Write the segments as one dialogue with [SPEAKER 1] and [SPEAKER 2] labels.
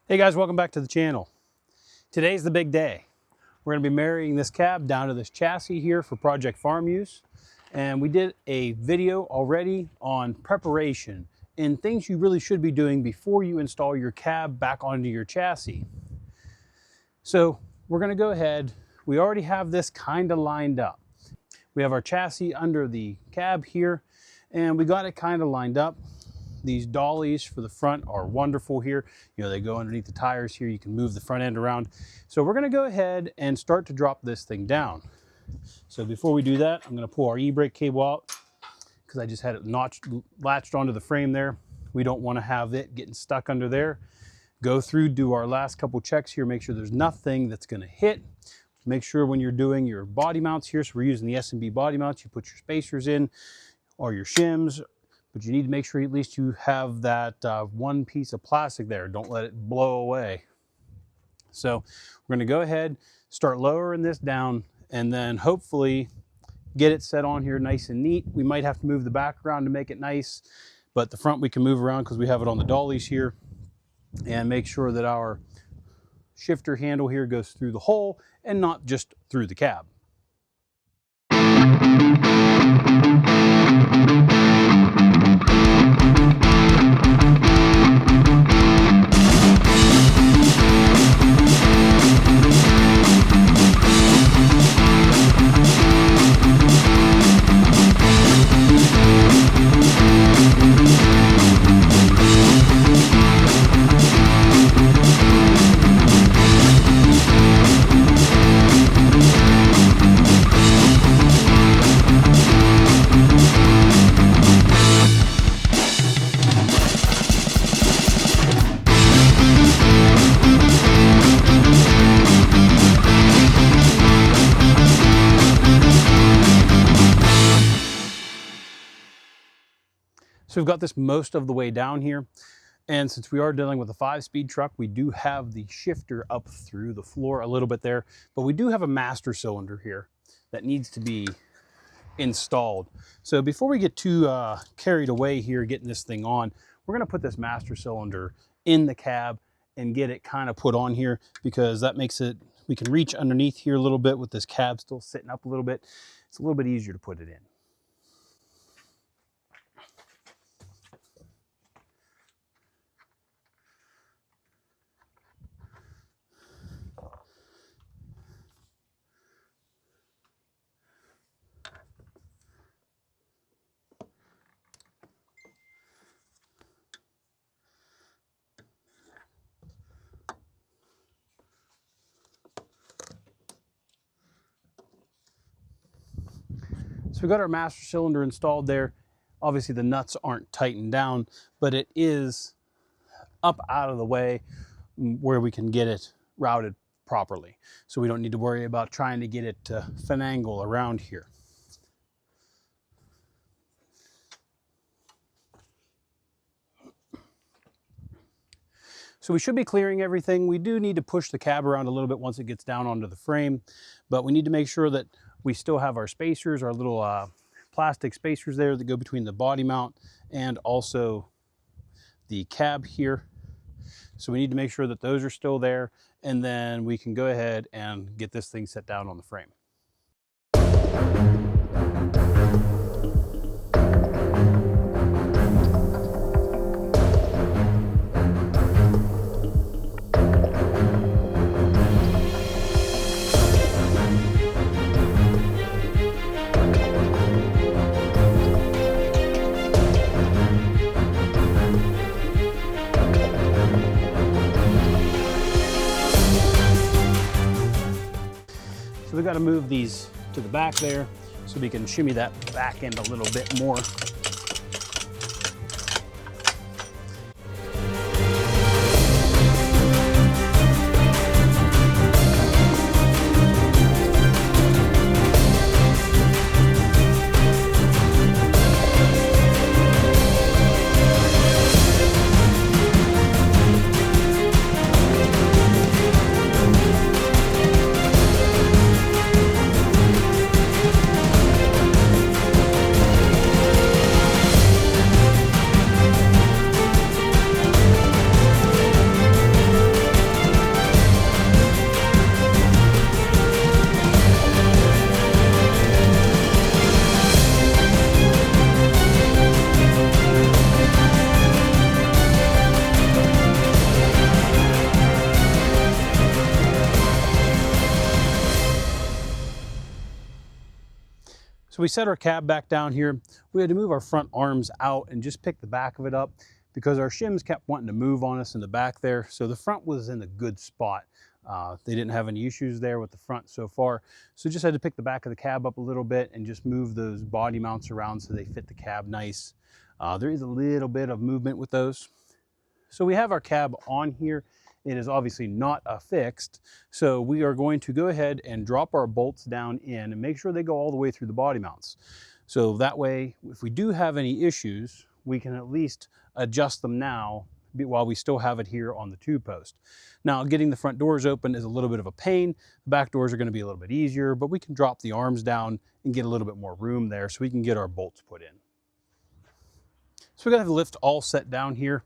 [SPEAKER 1] Hey guys, welcome back to the channel. Today's the big day. We're going to be marrying this cab down to this chassis here for Project Farm use. And we did a video already on preparation and things you really should be doing before you install your cab back onto your chassis. So we're going to go ahead. We already have this kind of lined up. We have our chassis under the cab here and we got it kind of lined up. These dollies for the front are wonderful here. You know, they go underneath the tires here. You can move the front end around. So we're going to go ahead and start to drop this thing down. So before we do that, I'm going to pull our e-brake cable out because I just had it latched onto the frame there. We don't want to have it getting stuck under there. Go through, do our last couple checks here, make sure there's nothing that's going to hit. Make sure when you're doing your body mounts here, so we're using the S&B body mounts, you put your spacers in or your shims. But you need to make sure at least you have that one piece of plastic there. Don't let it blow away. So we're going to go ahead, start lowering this down, and then hopefully get it set on here nice and neat. We might have to move the back around to make it nice, but the front we can move around because we have it on the dollies here. And make sure that our shifter handle here goes through the hole and not just through the cab. So we've got this most of the way down here. And since we are dealing with a 5-speed truck, we do have the shifter up through the floor a little bit there, but we do have a master cylinder here that needs to be installed. So before we get too carried away here getting this thing on, we're gonna put this master cylinder in the cab and get it kind of put on here because that makes it, we can reach underneath here a little bit with this cab still sitting up a little bit. It's a little bit easier to put it in. So we got our master cylinder installed there. Obviously the nuts aren't tightened down, but it is up out of the way where we can get it routed properly. So we don't need to worry about trying to get it to finagle around here. So we should be clearing everything. We do need to push the cab around a little bit once it gets down onto the frame, but we need to make sure that we still have our spacers, our little plastic spacers there that go between the body mount and also the cab here. So we need to make sure that those are still there, and then we can go ahead and get this thing set down on the frame. So we've got to move these to the back there so we can shimmy that back end a little bit more. So we set our cab back down here. We had to move our front arms out and just pick the back of it up because our shims kept wanting to move on us in the back there. So the front was in a good spot. They didn't have any issues there with the front so far. So just had to pick the back of the cab up a little bit and just move those body mounts around so they fit the cab nice. There is a little bit of movement with those. So we have our cab on here. It is obviously not affixed. So we are going to go ahead and drop our bolts down in and make sure they go all the way through the body mounts. So that way, if we do have any issues, we can at least adjust them now while we still have it here on the tube post. Now, getting the front doors open is a little bit of a pain. The back doors are going to be a little bit easier, but we can drop the arms down and get a little bit more room there so we can get our bolts put in. So we're going to have the lift all set down here.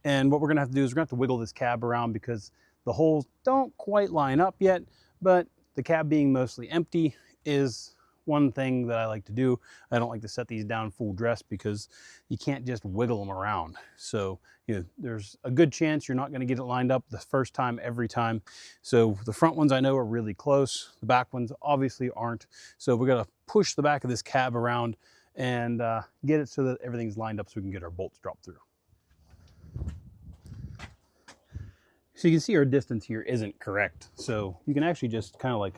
[SPEAKER 1] And what we're going to have to do is we're going to have to wiggle this cab around because the holes don't quite line up yet, but the cab being mostly empty is one thing that I like to do. I don't like to set these down full dress because you can't just wiggle them around. So there's a good chance you're not going to get it lined up the first time every time. So the front ones I know are really close. The back ones obviously aren't. So we're going to push the back of this cab around and get it so that everything's lined up so we can get our bolts dropped through. So you can see our distance here isn't correct. So you can actually just kind of like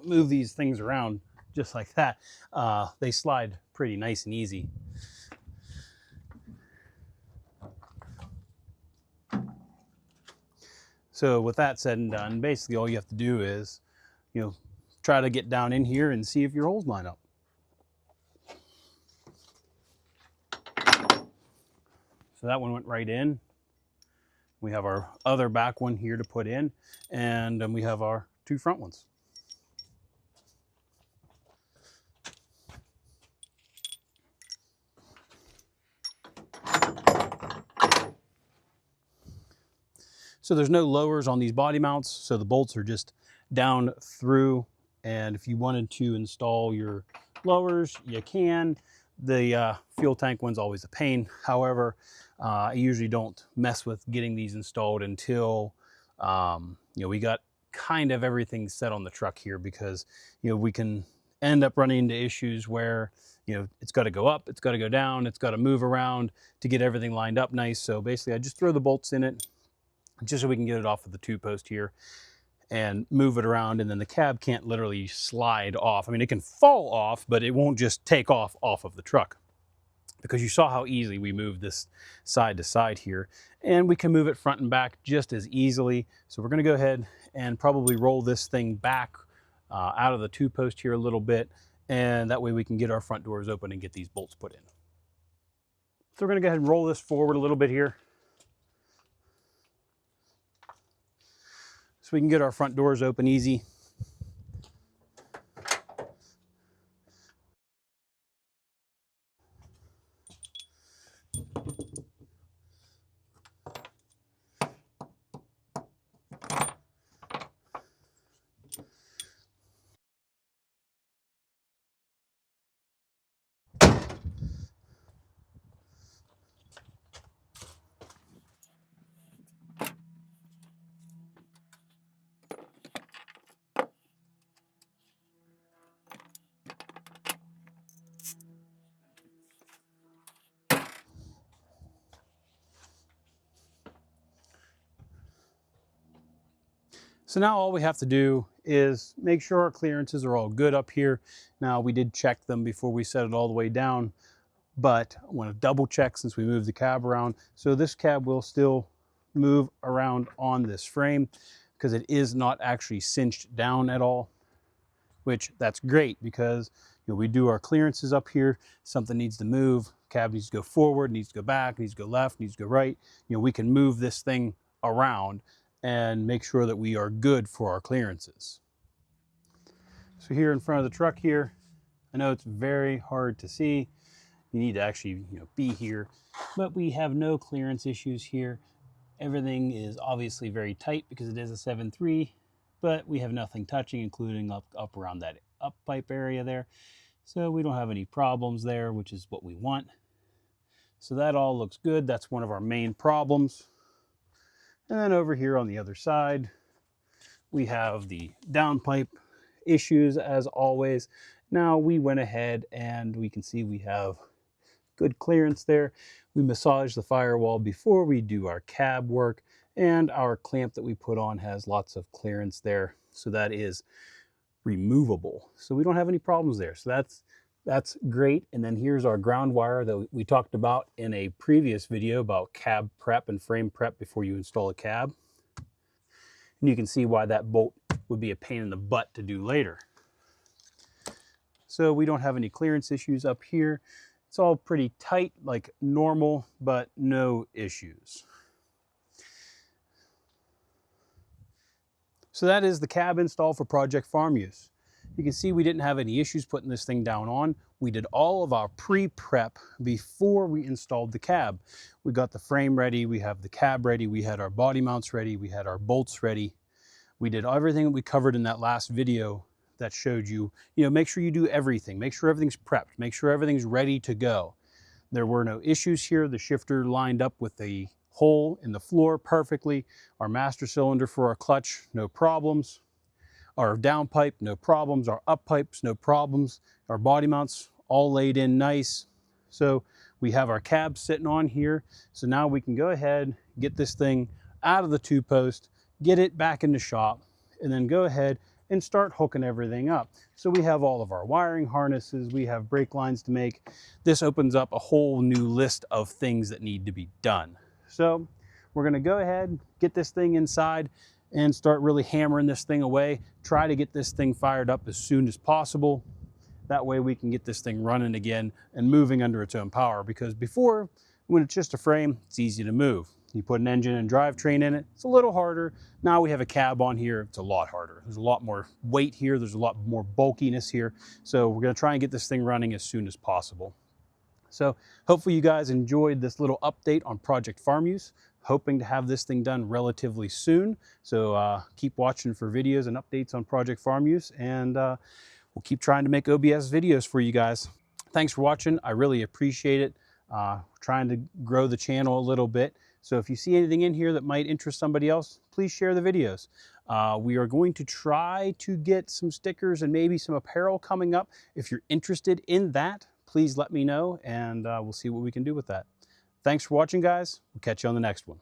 [SPEAKER 1] move these things around just like that. They slide pretty nice and easy. So with that said and done, basically all you have to do is, try to get down in here and see if your holes line up. So that one went right in. We have our other back one here to put in, and then we have our two front ones. So there's no lowers on these body mounts, so the bolts are just down through, and if you wanted to install your lowers, you can. The fuel tank one's always a pain. However, I usually don't mess with getting these installed until we got kind of everything set on the truck here, because we can end up running into issues where it's got to go up, it's got to go down, it's got to move around to get everything lined up nice. So basically I just throw the bolts in it just so we can get it off of the tube post here and move it around, and then the cab can't literally slide off. I mean, it can fall off, but it won't just take off of the truck, because you saw how easily we moved this side to side here, and we can move it front and back just as easily. So we're going to go ahead and probably roll this thing back out of the tube post here a little bit, and that way we can get our front doors open and get these bolts put in. So we're going to go ahead and roll this forward a little bit here, so we can get our front doors open easy. So now all we have to do is make sure our clearances are all good up here. Now we did check them before we set it all the way down, but I want to double check since we moved the cab around. So this cab will still move around on this frame because it is not actually cinched down at all, which that's great because we do our clearances up here. Something needs to move, cab needs to go forward, needs to go back, needs to go left, needs to go right. We can move this thing around and make sure that we are good for our clearances. So here in front of the truck here, I know it's very hard to see. You need to actually be here, but we have no clearance issues here. Everything is obviously very tight because it is a 7.3, but we have nothing touching, including up around that up pipe area there. So we don't have any problems there, which is what we want. So that all looks good. That's one of our main problems. And then over here on the other side, we have the downpipe issues as always. Now we went ahead and we can see we have good clearance there. We massage the firewall before we do our cab work, and our clamp that we put on has lots of clearance there. So that is removable. So we don't have any problems there. So that's great. And then here's our ground wire that we talked about in a previous video about cab prep and frame prep before you install a cab. And you can see why that bolt would be a pain in the butt to do later. So we don't have any clearance issues up here. It's all pretty tight, like normal, but no issues. So that is the cab install for Project Farm Use. You can see we didn't have any issues putting this thing down on. We did all of our pre-prep before we installed the cab. We got the frame ready, we have the cab ready, we had our body mounts ready, we had our bolts ready. We did everything that we covered in that last video that showed you, make sure you do everything. Make sure everything's prepped. Make sure everything's ready to go. There were no issues here. The shifter lined up with the hole in the floor perfectly. Our master cylinder for our clutch, no problems. Our down pipe, no problems. Our up pipes, no problems. Our body mounts all laid in nice. So we have our cab sitting on here. So now we can go ahead, get this thing out of the two-post, get it back in the shop, and then go ahead and start hooking everything up. So we have all of our wiring harnesses, we have brake lines to make. This opens up a whole new list of things that need to be done. So we're gonna go ahead, get this thing inside and start really hammering this thing away. Try to get this thing fired up as soon as possible. That way we can get this thing running again and moving under its own power, because before, when it's just a frame, it's easy to move. You put an engine and drivetrain in it, it's a little harder. Now we have a cab on here, it's a lot harder. There's a lot more weight here, there's a lot more bulkiness here. So we're gonna try and get this thing running as soon as possible. So hopefully you guys enjoyed this little update on Project Farm Use. Hoping to have this thing done relatively soon. So keep watching for videos and updates on Project Farm Use, and we'll keep trying to make OBS videos for you guys. Thanks for watching. I really appreciate it. Trying to grow the channel a little bit. So if you see anything in here that might interest somebody else, please share the videos. We are going to try to get some stickers and maybe some apparel coming up. If you're interested in that, please let me know, and we'll see what we can do with that. Thanks for watching, guys. We'll catch you on the next one.